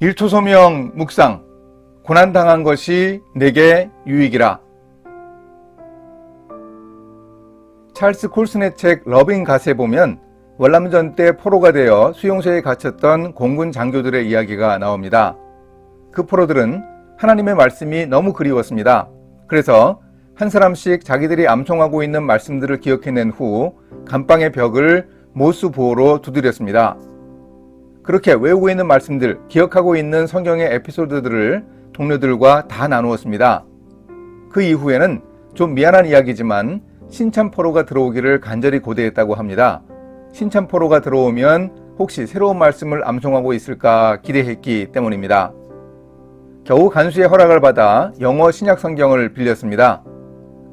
일토소명 묵상. 고난당한 것이 내게 유익이라. 찰스 콜슨의 책 러빙 갓에 보면 월남전 때 포로가 되어 수용소에 갇혔던 공군 장교들의 이야기가 나옵니다. 그 포로들은 하나님의 말씀이 너무 그리웠습니다. 그래서 한 사람씩 자기들이 암송하고 있는 말씀들을 기억해낸 후 감방의 벽을 모수 부호로 두드렸습니다. 그렇게 외우고 있는 말씀들, 기억하고 있는 성경의 에피소드들을 동료들과 다 나누었습니다. 그 이후에는 좀 미안한 이야기지만 신참 포로가 들어오기를 간절히 고대했다고 합니다. 신참 포로가 들어오면 혹시 새로운 말씀을 암송하고 있을까 기대했기 때문입니다. 겨우 간수의 허락을 받아 영어 신약 성경을 빌렸습니다.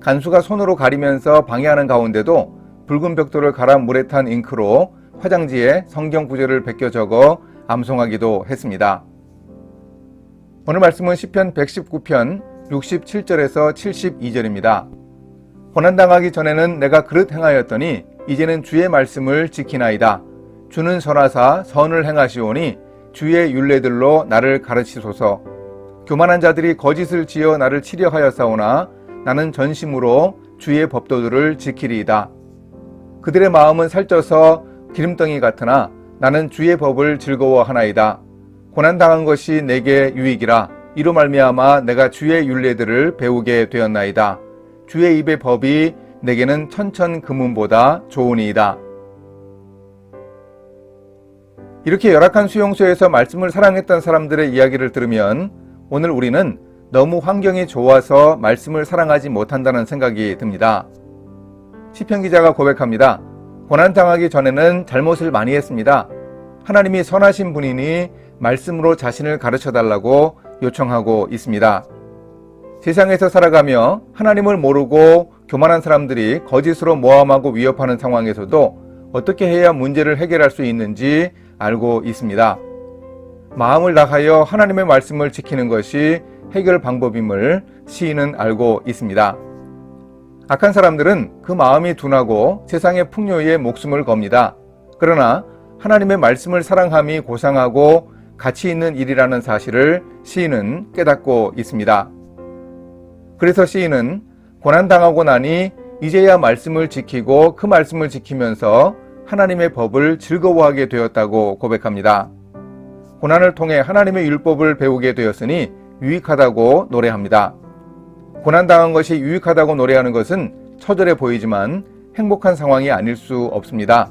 간수가 손으로 가리면서 방해하는 가운데도 붉은 벽돌을 갈아 물에 탄 잉크로 화장지에 성경 구절을 베껴 적어 암송하기도 했습니다. 오늘 말씀은 시편 119편 67절에서 72절입니다. 고난당하기 전에는 내가 그릇 행하였더니 이제는 주의 말씀을 지키나이다. 주는 선하사 선을 행하시오니 주의 율례들로 나를 가르치소서. 교만한 자들이 거짓을 지어 나를 치려하였사오나 나는 전심으로 주의 법도들을 지키리이다. 그들의 마음은 살쪄서 기름덩이 같으나 나는 주의 법을 즐거워하나이다. 고난당한 것이 내게 유익이라. 이로 말미암아 내가 주의 율례들을 배우게 되었나이다. 주의 입의 법이 내게는 천천 금은보다 좋으니이다. 이렇게 열악한 수용소에서 말씀을 사랑했던 사람들의 이야기를 들으면 오늘 우리는 너무 환경이 좋아서 말씀을 사랑하지 못한다는 생각이 듭니다. 시편 기자가 고백합니다. 고난당하기 전에는 잘못을 많이 했습니다. 하나님이 선하신 분이니 말씀으로 자신을 가르쳐달라고 요청하고 있습니다. 세상에서 살아가며 하나님을 모르고 교만한 사람들이 거짓으로 모함하고 위협하는 상황에서도 어떻게 해야 문제를 해결할 수 있는지 알고 있습니다. 마음을 다하여 하나님의 말씀을 지키는 것이 해결 방법임을 시인은 알고 있습니다. 악한 사람들은 그 마음이 둔하고 세상의 풍요에 목숨을 겁니다. 그러나 하나님의 말씀을 사랑함이 고상하고 가치 있는 일이라는 사실을 시인은 깨닫고 있습니다. 그래서 시인은 고난당하고 나니 이제야 말씀을 지키고 그 말씀을 지키면서 하나님의 법을 즐거워하게 되었다고 고백합니다. 고난을 통해 하나님의 율법을 배우게 되었으니 유익하다고 노래합니다. 고난당한 것이 유익하다고 노래하는 것은 처절해 보이지만 행복한 상황이 아닐 수 없습니다.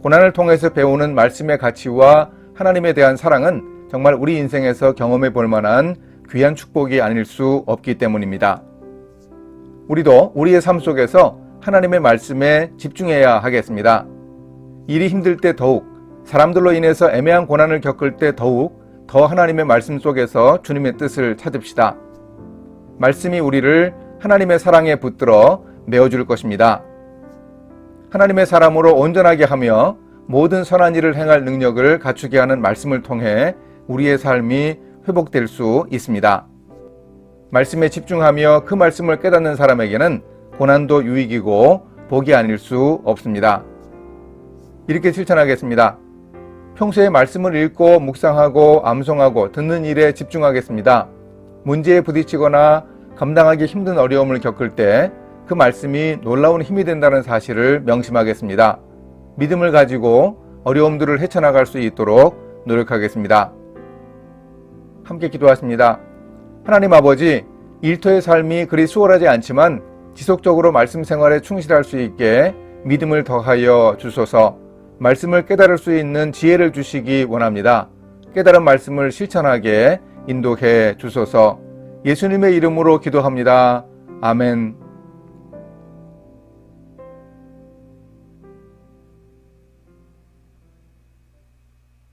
고난을 통해서 배우는 말씀의 가치와 하나님에 대한 사랑은 정말 우리 인생에서 경험해 볼 만한 귀한 축복이 아닐 수 없기 때문입니다. 우리도 우리의 삶 속에서 하나님의 말씀에 집중해야 하겠습니다. 일이 힘들 때 더욱, 사람들로 인해서 애매한 고난을 겪을 때 더욱 더 하나님의 말씀 속에서 주님의 뜻을 찾읍시다. 말씀이 우리를 하나님의 사랑에 붙들어 메어줄 것입니다. 하나님의 사람으로 온전하게 하며 모든 선한 일을 행할 능력을 갖추게 하는 말씀을 통해 우리의 삶이 회복될 수 있습니다. 말씀에 집중하며 그 말씀을 깨닫는 사람에게는 고난도 유익이고 복이 아닐 수 없습니다. 이렇게 실천하겠습니다. 평소에 말씀을 읽고 묵상하고 암송하고 듣는 일에 집중하겠습니다. 문제에 부딪히거나 감당하기 힘든 어려움을 겪을 때 그 말씀이 놀라운 힘이 된다는 사실을 명심하겠습니다. 믿음을 가지고 어려움들을 헤쳐나갈 수 있도록 노력하겠습니다. 함께 기도하십니다. 하나님 아버지, 일터의 삶이 그리 수월하지 않지만 지속적으로 말씀 생활에 충실할 수 있게 믿음을 더하여 주소서. 말씀을 깨달을 수 있는 지혜를 주시기 원합니다. 깨달은 말씀을 실천하게 인도해 주소서. 예수님의 이름으로 기도합니다. 아멘.